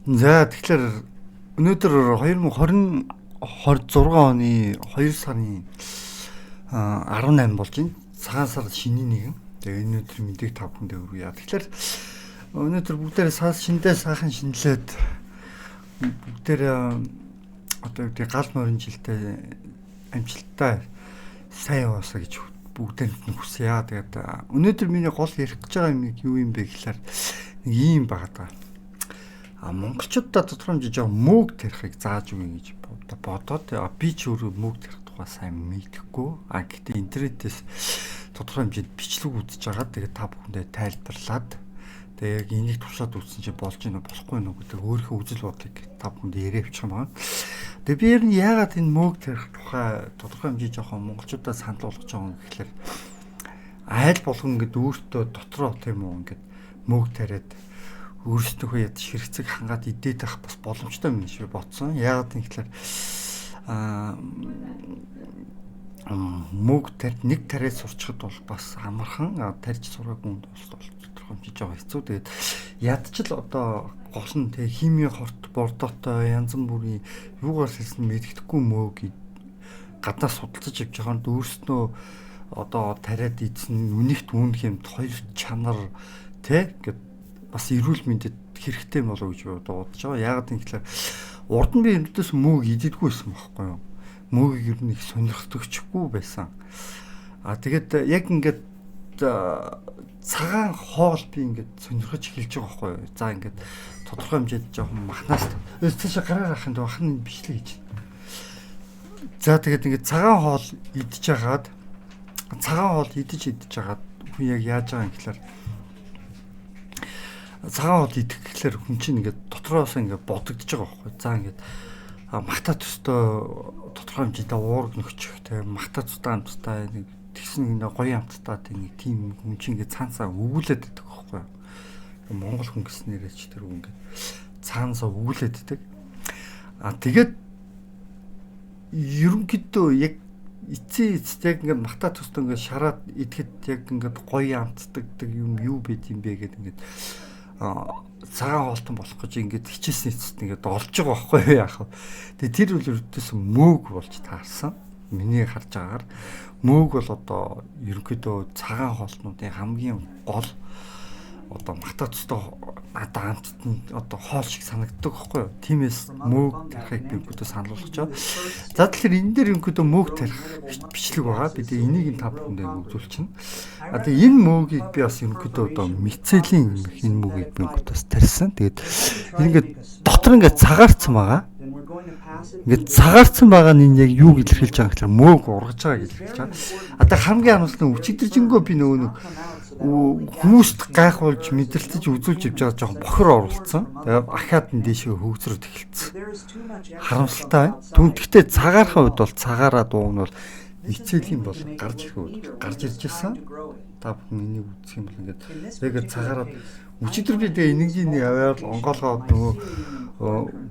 За тэгэхээр өнөөдөр 2026 оны 2 сарын 18 болж байна. Цагаан сар шиний нэгэн. Тэгээ өнөөдөр мэдээг тав хүндээ өргөе. Тэгэхээр өнөөдөр бүгдээрээ шиндээ сайхан шинэлээд бүгдээрээ одоо үүдээ гал морин жилдээ амжилттай сайн яваасаа гэж бүгдээрэнд нь хүсье. Тэгээд өнөөдөр миний гол ярих гэж байгаа юм юу юм бэ гэхээр нэг юм байгаа. Монголчуудаа тодорхой хэмжээж мөөг тарихыг зааж өгье гэж бодоод би ч өөрөө мөөг тарих тухай сайн мэдхгүй. Гэхдээ интернетээс тодорхой хэмжээнд бичлэг үзэж байгаа. Тэгээд та бүхэндээ тайлбарлаад тэгээд яг энийг туршаад үзсэн чи болж гинэ болохгүй нөө гэдэг өөрийнхөө үзэл бодлыг та бүхэнд яриа авчих юм байна. Тэгээд би ер нь яагаад энэ мөөг тарих тухай тодорхой хэмжээж монголчуудаа санал болгож байгаа юм гэхээр айл болгон ингээд өөртөө дотроо тийм үү ингээд мөөг тариад өөрсдөө ядаж хэрэгцэг хангаад идээд байх бас боломжтой юм шиг бодсон. Яагаад гэвэл мөг тарь нэг тариад сурчхад бол бас амархан тарьж сураагүй хүнд бол тодорхой хэмжээж байгаа хэцүү. Тэгээд ядч л одоо гол нь тэг химийн хорт бордоотой янз бүрийн юугаар хэлсэн мэддэхгүй мөг гаднаас судалж авч байгаа нь өөрснөө одоо тариад идсэн үнийхт үүнх юм хоёр чанар тэг гэд бас эрүүл мэндэд хэрэгтэй болов гэж бодож байгаа. Яагаад гэвэл урд нь би өнөөдөөс мөөг идэггүй байсан байхгүй юу? Мөөгийг ер нь их сонирхдогчгүй байсан. Тэгээд яг ингээд цагаан хоол би ингээд сонирхож эхэлж байгаа байхгүй юу? За ингээд тодорхой хэмжээнд жоохон махнаас тийш гараар ахын бахны бичлэг хийж. За тэгээд ингээд цагаан хоол идж хагаад хүн яг яаж байгаа юм гэхээр цагаан хоол идэх гэхлээр хүн чинь ингээд дотроос ингээд бодогдож байгаа байхгүй. За ингээд махта төстэй тодорхой хэмжээтэй уург нөхчих те махта цустаа амттай нэг тэгсэн нэг гоё амттай нэг тийм хүн чинь ингээд цаанасаа өвүүлээд байдаг байхгүй. Монгол хүн гэснээрээ ч тэр ингээд цаанасаа өвүүлээд байдаг. Тэгээд ерөнхийдөө яг эцэг ингээд махта төстэй ингээд шараад идэхэд яг ингээд гоё амтдаг юм юу байд юм бэ гэдэг ингээд цагаан хоолтон болох гэж ингээд хичээсэн эцэст ингээд олж байгаа байхгүй яах вэ. Тэгээ тэр үл өртөөс мөөг болж таарсан. Миний харж байгаагаар мөөг бол одоо ерөнхийдөө цагаан хоолтнуудын хамгийн гол одоо махта цустай надад амттад одоо хоол шиг санагддаг байхгүй юу. Тиймээс мөөг тарихыг би бүгдөө санал болгож байгаа. За тэгэхээр энэ дээр ерөнхийдөө мөөг тарих бичлэг байгаа. Би тэгээ энийг та бүхэндээ үзүүлчихнэ. Тэгээ энэ мөөгийг би бас ерөнхийдөө одоо мицелийн энэ мөөгийг би бас тарьсан. Тэгээд ингээд дотор ингээд цагаарцсан байгаа. Ингээд цагаарцсан байгаа нь яг юу илэрхийлж байгаа гэхээр мөөг ургаж байгаа гэж илэрхийлж байгаа. Одоо хамгийн анхны өчигдэржингөө би нөгөө хүмүүст гайхуулж мэдрэлтэж үзүүлж явж байгаа жоохон бохир оруулсан. Тэгээ ахаад нь дээшээ хөгзрөд эхэлсэн. Харамсалтай. Тэгтээ цагаархаа үед бол цагаараа дуунал мицелийн бол гарч ирж ирсэн. Та бүхэн энийг үзэх юм бол ингээд яг цагаараа өчигдөр би тэгээ энергийн аваад онгоолгоод нөгөө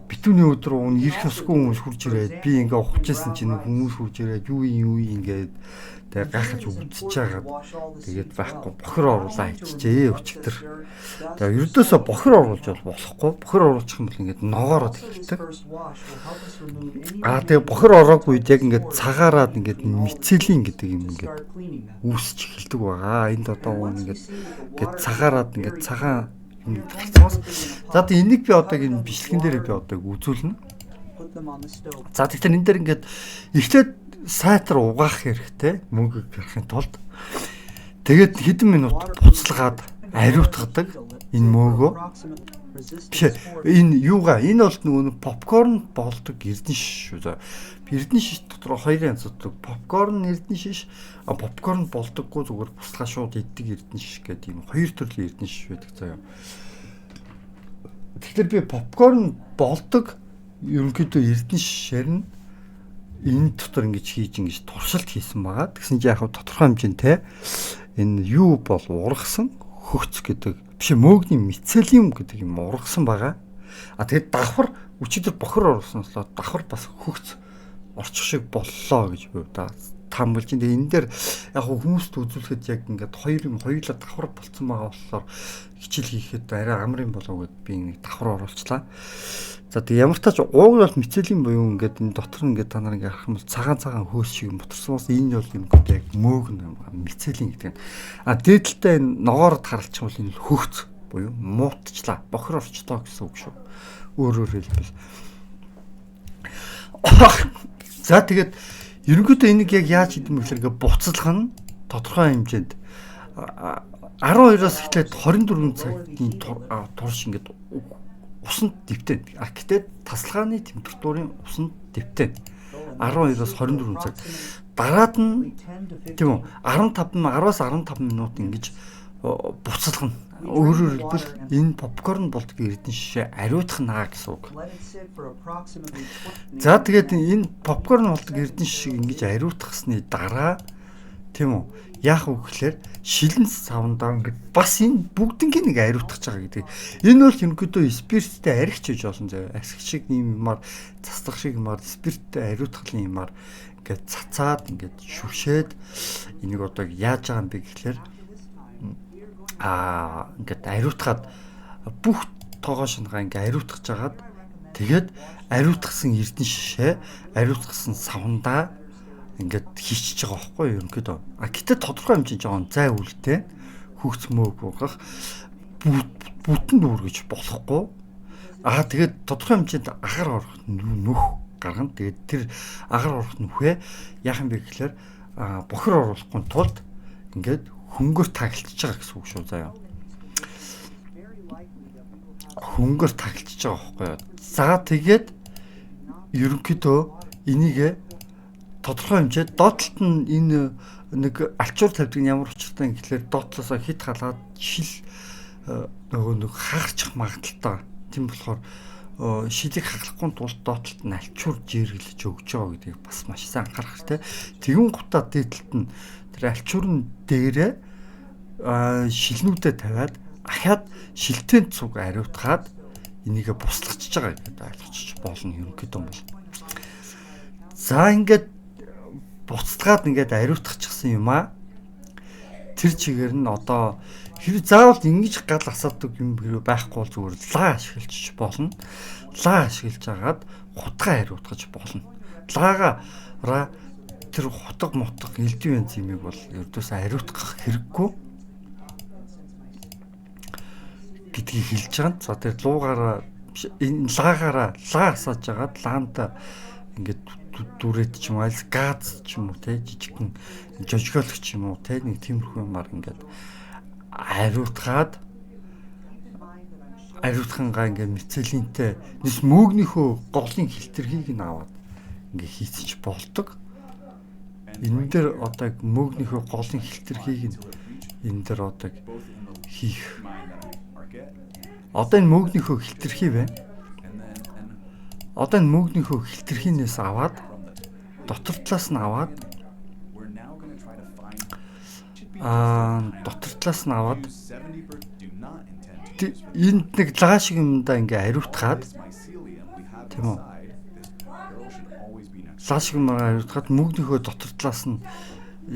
битүүний өдөр уун ирэх ёсгүй хүмүүс хурж ирээд би ингээ ухчихсан чинь хүмүүс хурж ирээд юу ингээд тэгээ гайхаж үзэж байгаа. Тэгээд байхгүй бохир оруулаа хийчихээ өчигдөр. Тэгээ ердөөсөө бохир оруулж болохгүй. Бохир оруулах юм бол ингээд ногоороод эхэлдэг. Тэгээ бохир ороогүй үед яг ингээд цагаараад ингээд мицелийн гэдэг юм ингээд үүсч эхэлдэг байгаа. Энд одоо ингээд цагаараад ингээд цагаан гарцаас. За тэгээ энийг би одоо энэ бичлэгэн дээр би одоо үзүүлнэ. За тэгэхээр энэ дээр ингээд эхлээд сайтар угаах хэрэгтэй мөнгө гарахын тулд. Тэгээд хэдэн минут буцалгаад ариутгадаг энэ мөөгөө. Биш энэ юугаа энэ бол нөгөө попкорн болдог эрдэнэ шиш шүү. Эрдэнэ шиш дотор хоёр янз байдаг. Попкорн эрдэнэ шиш, попкорн болдоггүй зүгээр буцалгаа шууд иддэг эрдэнэ шиш гэдэг юм хоёр төрлийн эрдэнэ шиш байдаг заяа. Тэгэхээр би попкорн болдог ерөнхийдөө эрдэнэ шишээр нь энэ дотор ингэж туршилт хийсэн байгаа. Тэгсэн чинь яг тодорхой хэмжээтэй энэ юу бол ургасан хөгц гэдэг биш мөөгний мицелиум гэдэг юм ургасан байгаа. Тэгээд давхар өчигдөр бохир оруулсноос давхар бас хөгц орчих шиг боллоо гэж би таамаглаж байна. Тэгээ энэ дээр яг хүмүүст үзүүлэхэд яг ингээд хоёулаа давхар болцсон байгаа болохоор хичээл хийхэд арай амар юм болов гэд би нэг давхар оруулчлаа. За тэгээ ямар тач ууг нь бол мицелийн буюу ингээд энэ дотор ингээд та нар ингээд харах юм бол цагаан хөөс шиг моторсоос энэ бол юм гэдэг яг мөөгн мицелийн гэдэг. Дээдэлтэй ногоорд харалчих бол энэ хөгц буюу муутчлаа. Бохир орчтоо гэсэн үг шүү. Өөрөөр хэлбэл. За тэгээд ерөнхийдөө энийг яг яаж хийх юм бэ гэхээр буцалгах нь тодорхой хэмжээнд 12-оос эхлээд 24 цагийн турш ингээд усанд дэвтэн. Гэхдээ тасалгааны температурын усанд дэвтэн. 12-оос 24 цаг. Дараад нь тийм үү 10-аас 15 минут ингэж буцалгана. Өөрөөр хэлбэл энэ попкорн болдог эрдэнэ шишээ ариутгах наа гэсэн үг. За тэгээд энэ попкорн болдог эрдэнэ шишийг ингэж ариутгахсны дараа тийм үү яах вэ гэхээр шилэн савндаа ингээд бас энэ бүгднийг нэг ариутгах байгаа гэдэг. Энэ бол ерөнхийдөө спирттэй аригч гэж болно заяа. Асиг шиг юм юмар цацлах шиг юмар спирттэй ариутгалын юмар ингээд цацаад ингээд шүшээд энийг одоо яаж байгаа юм бэ гэхээр ингээд ариутгаад бүх тоогоо шингаа ингээд ариутгаж жагаад тэгээд ариутгсан эрдэнэ шишээ ариутгсан савндаа ингээд хийчихэж байгаа байхгүй юу ерөнхийдөө. Гэтэ тодорхой хэмжээнд жоохон зай үлдээ хөгц мөөг ургах бүтэн дүүргэж болохгүй. Тэгээд тодорхой хэмжээнд агаар орох нүх гаргана. Тэгээд тэр агаар орох нүхээ яах юм бэ гэхээр бохир оруулахгүй тулд ингээд хөнгөр таглаж байгаа гэсэн үг шүү заяа. Хөнгөр таглаж байгаа байхгүй юу. За тэгээд ерөнхийдөө энийг тодорхой хэмжээд доотлолт нь энэ нэг алчуур тавьдаг нь ямар учиртай юм гэхэлэр доотлосоо хит халаад шил нөгөө нэг хаагчих магадaltaй. Тийм болохоор шилийг хаглахгүй тулд доотлолт нь алчуур жиргэлж өгч байгаа гэдгийг бас маш сайн анхаарах хэрэгтэй. Тэгүн гутаа дээдлэлт нь тэр алчуурн дээрээ шилнүүдээ тавиад ахаад шилтэн цуг ариутгаад энийгээ буслахчихж байгаа гэдээ ойлгочих болно ерөнхийдөө бол. За ингээд буцалгаад ингээд ариутгачихсан юм тэр чигээр нь одоо хэрэг заавал ингэж гал асуудаг юм байхгүй бол зүгээр лаа ашиглаж болно. Лаа ашиглаж агаад хутгаа ариутгаж болно. Лаагаараа тэр хутга мотго элдв энзимийг бол ердөөсөө ариутгах хэрэггүй гэдгийг хэлж байгаа. За тэр луугаараа энэ лагаараа лаа асааж агаад лаанда ингээд дүрээд ч юм уу газ ч юм уу те жижигхэн жожгоолч юм уу те нэг тиймэрхүү юмар ингээд ариутхангаа ингээд мицелинтэй нэс мөөгнийхөө голын хилтерхийг нь аваад ингээд хийцэж болдог. Энэ дээр одоо мөөгнийхөө голын хилтерхийг нь энэ дээр одоо хийх. Одоо энэ мөөгнийхөө хилтерхий байна. Одоо энэ мөөгнийхөө хилтерхийнээс аваад дотор талаас нь аваад энд нэг лаа шиг юмдаа ингээ ариутгаад тийм үү лаа шиг юм ариутгаад мөөгнийхөө дотор талаас нь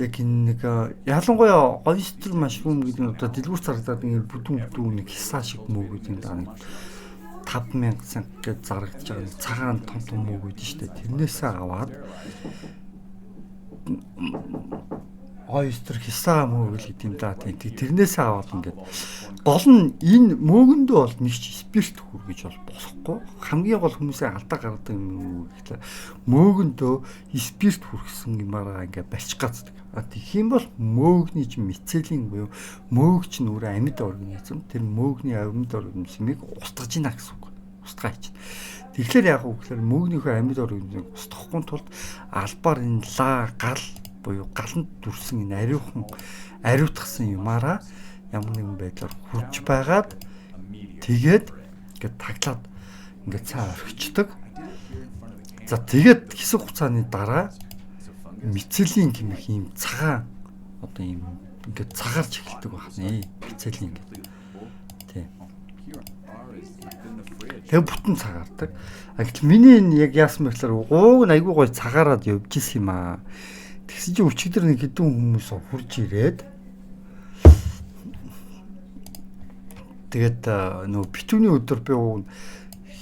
яг энэ нэг ялангуяа ойстер машрум гэдэг нь одоо дэлгүүр царагдаад ингээ бүдүүн нэг хисаа шиг мөөгүүд юм даа нэг 5000 цент гэж зарагдаж байгаа цагаан том мөг үүд нь шүү дээ. Тэрнээсээ аваад ойстер хисаа мөг гэдэг юм да. Тэрнээсээ аваад ингээд гол нь энэ мөөгөндөө бол нэг ч спирт хүргэж бол болохгүй. Хамгийн гол хүмүүсээ алдаа гаргадаг юм гэхлээр мөөгөндөө спирт хүргэсэн юмараа ингээд барьчих гацдаг. Тэгэх юм бол мөөгний чинь мицелин буюу мөөг чинь өөрөө амьд организм. Тэр мөөгний амьд организмыг устгаж ийна гэсэн үг. Устгаач. Тэгэхээр яг үг гэхээр мөөгнийхөө амьд организмыг устгахгүй тулд албаар энэ лаа гал буюу галанд дүрсэн энэ ариутгсан юмараа ямар нэгэн байдлаар хурж байгаад тэгээд ингээд таглаад ингээд цаа орхичдаг. За тэгээд хэсэг хугацааны дараа мицелин гэмэх ийм цагаан одоо ийм ингээд цагаарч эхэлдэг байна. Мицелин гэдэг. Тийм. Тэгээ бүтэн цагаардаг. Гэтэл миний энэ яг яасан бэ гэхээр ууг нь айгүй гоё цагаараад явж исэн юм аа. Тэгсэн чинь өчигдөр нэг хэдэн хүмүүс хурж ирээд тэгээд нөгөө битүүний өдөр би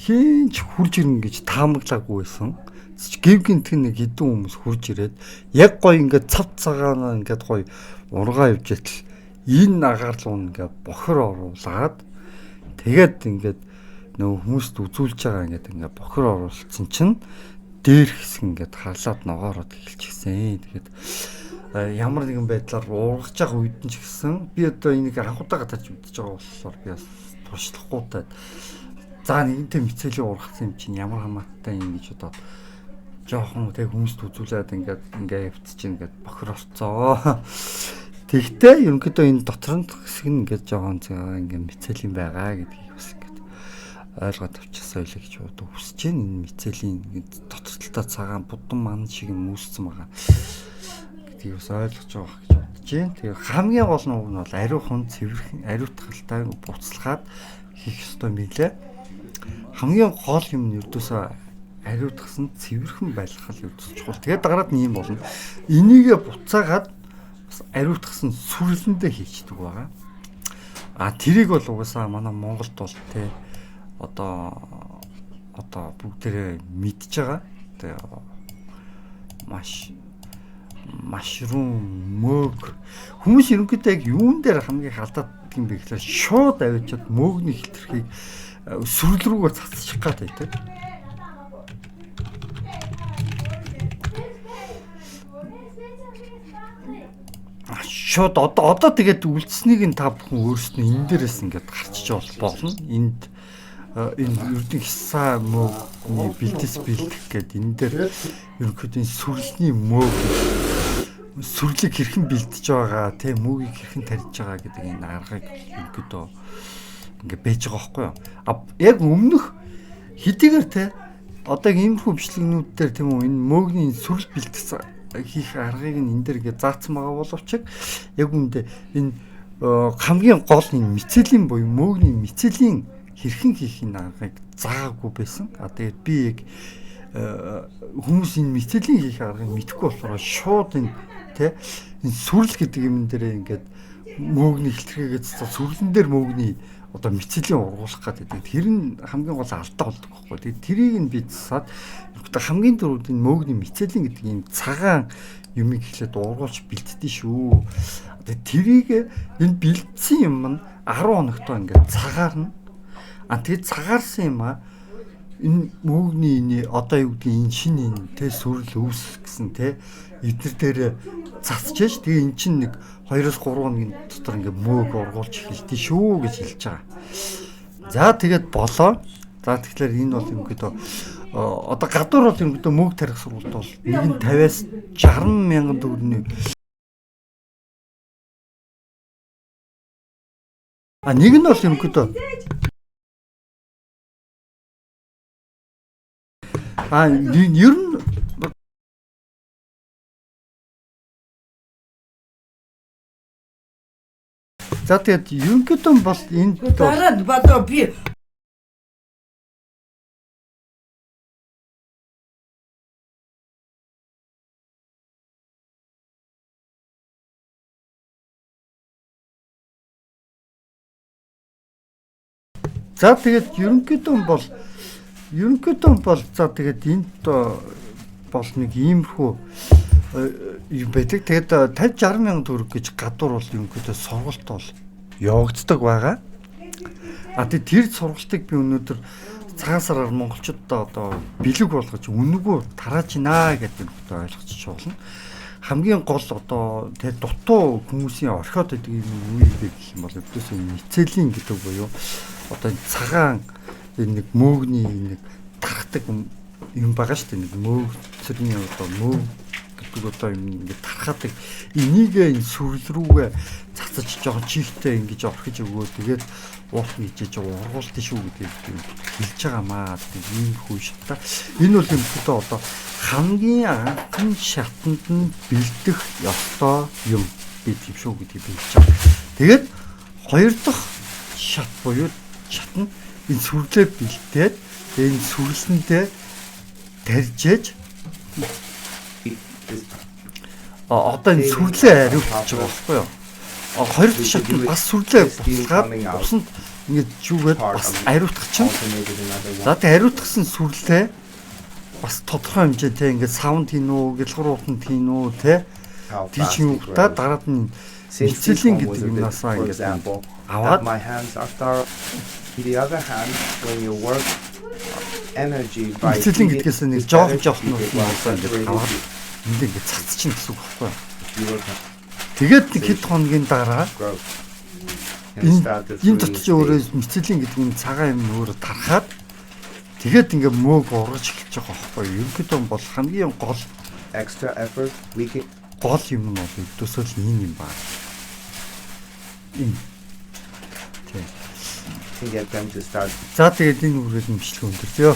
хинч хурж ирнэ гэж таамаглаагүй байсан. Гэвгинт нэг хэдэн хүмүүс хурж ирээд яг гоё ингээд цав цагаанаа ингээд гоё ургаа явж итэл энэ агаарлуу ингээд бохор оруулаад тэгээд ингээд нөгөө хүмүүст үзүүлж байгаа ингээд бохор оруулсан чинь дээр хэсэг ингээд харлаад ногоороод эхэлчихсэн. Тэгээд ямар нэгэн байдлаар ургаж байгаа үед нь ч гэсэн би одоо энийг анхудаага тарж мэдчихэж байгаа болохоор би бас туршлахгүйтай. За нэгэнтээ мицэлийн ургацсан юм чинь ямар хамаатай юм гэж бодоод жоохон тэг хүмүүст үзүүлээд ингээд явцчих ингээд бохор орцоо. Тэгтээ ерөнхийдөө энэ дотор нь хэсэг нь ингээд жоохон ингээд мицэлийн байгаа гэдгийг бас ингээд ойлгоод авчихсан байлаа гэж бодож хүсэж байна. Энэ мицэлийн дотор талдаа цагаан будан ман шиг юм үүссэн байгаа. Гэдгийг бас ойлгож байгаа гэж бодож байна. Тэгээ хамгийн гол нь бол ариухан цэвэрхэн ариутгалтай буцалгаад хийх ёстой мэлээ. Хамгийн гол юм нь ердөөсөө ариутгсан цэвэрхэн байлгах л ердөөс чухал. Тэгээд дараад нь юм болно. Энийгээ буцаагаад бас ариутгсан сүрлэндээ хийчихдэг байгаа. Тэрийг бол угаасаа манай Монголд бол те одоо бүгдээрээ мэдж байгаа. Тэгээ машрум мөг хүмүүс ерөнхийдөө яг юун дээр хамгийн халдаад юм бэ гэхээр шууд авчиад мөөгний хилтерхийг сүрэл рүүгээ цацчих гээд байдаг. Шууд одоо тэгээд үлдсэнийг нь та бүхэн өөрсдөө энэ дээрээс ингээд гарчиж болно. Энд энэ ердийн хисаа мөөгний бэлдэс бэлдэх гэдэг энэ дээр ерөнхийдөө сүрлэний мөөг сүрлийг хэрхэн бэлдэж байгаа, тэ мөөгийг хэрхэн тарьж байгаа гэдэг энэ аргыг ерөнхийдөө ингээд байж байгаа байхгүй юу? Яг өмнөх хэдийгээр тэ одоо иймэрхүү бичлэгнүүд дээр тийм үү энэ мөөгийн сүрэл бэлтгэсэн хийх аргыг нь энэ дээр ингээд заасан байгаа боловч яг үүндээ энэ хамгийн гол нь мицелийн буюу мөөгийн мицелийн хэрхэн хийх энэ аргыг заагаагүй байсан. Тэгээд би яг хүмүүс энэ мицелийн хийх аргыг мэдэхгүй болохоор шууд энэ тэ энэ сүрэл гэдэг юм дээр ингээд мөөгийн хилтерхийгээ сүрлэн дээр мөөгийн одоо мицелийн ургуулах гэдэг. Тэр нь хамгийн гол алдаа болдог байхгүй. Тэгээд тэрийг нь би засаад хамгийн түрүүд энэ мөөгийн мицелийн гэдэг ийм цагаан юмыг ихлээд ургуулж бэлддээ шүү. Тэгээд тэрийг энэ бэлдсэн юм нь 10 хоногтой ингээд цагаарна. Тэгээд цагаарсан юм энэ мөөгийн энэ одоо юу гэдгийг энэ шинэ энэ тэ сүрэл өвс гэсэн тэ эднэр дээр цацчихж тэгээ эн чинь нэг 2-3 хоногийн дотор ингээд мөөг ургуулж эхэлдэж шүү гэж хэлж байгаа. За тэгээд болоо. За тэгэхээр энэ бол ерөнхийдөө одоо гадуур бол ерөнхийдөө мөөг тарих сургалт бол нэг нь 50-аас 60 мянган төгрөний нэг нь бол ерөнхийдөө ер нь за тэгээд ерөнхийдөө бол энэ дараа бодоо би за тэгээд ерөнхийдөө бол за тэгээд энд бол нэг иймэрхүү юм байдаг. Тэгээд 50-60 мянган төгрөг гэж гадуур бол ерөнхийдөө сургалт бол явагддаг байгаа. Тэгээд тэр сургалтыг би өнөөдөр цагаан сараар монголчуудаа одоо бэлэг болгож үнэгүй тарааж гинэ гэдэг нь ойлгочих болно. Хамгийн гол одоо тэр дутуу хүмүүсийн орхиод байдаг юм юу вэ гэх юм бол өвдөөс мицелийн гэдэг буюу одоо цагаан энэ нэг мөөгийн нэг тархдаг юм байгаа шүү дээ. Нэг мөөг цэрний одоо мөөг гэдэг одоо юм ингээд тархадаг энийг энэ сүрэл рүүгээ цацаж жоохон чихтэй ингэж орхиж өгөө тэгээд уутна гэж ургуулт шүү гэдэг хэлж байгаамаа. Тэгээд ийм хүү шатаа энэ бол юмхтаа одоо хамгийн анхан шатанд нь бэлдэх ёстой юм гэдэг юм шүү гэдгийг би хэлж байгаа. Тэгээд хоёр дахь шат буюу шатна энэ сүрлээ бэлдээд энэ сүрлэндээ тарьжээж одоо энэ сүрлээ ариутгаж байгаа байхгүй юу? Хоёр дахь шат нь бас сүрлээ буцалгаад усанд ингээд юугээд бас ариутгах чинь. За тэг ариутгасан сүрлээ бас тодорхой хэмжээтэй ингээд саунд хийн үү, гэлхууртанд хийн үү те. Тийч юугтаа дараад нь эцэлийн гэдэг юмнасаа ингээд аваад the other hand when you work energy by эцэлийн гэдгээс нэг жоохон нуусан ингээд аваад ингээд цацчин гэсэн үг байхгүй юу? Тэгээд нэг хэд хоногийн дараа энэ дотор өөрөө мицелин гэдэг нь цагаан юм өөрөө тархаад тэгээд ингээд мөөг ургаж эхэлж байгаа байхгүй юу? Ерөнхийдөө бол хамгийн гол extra effort we can гол юм нь бол өдөөсөө л ийм юм байна. get them to start. За тэгээд энэ үргэлж бичлэг өндөрлөө.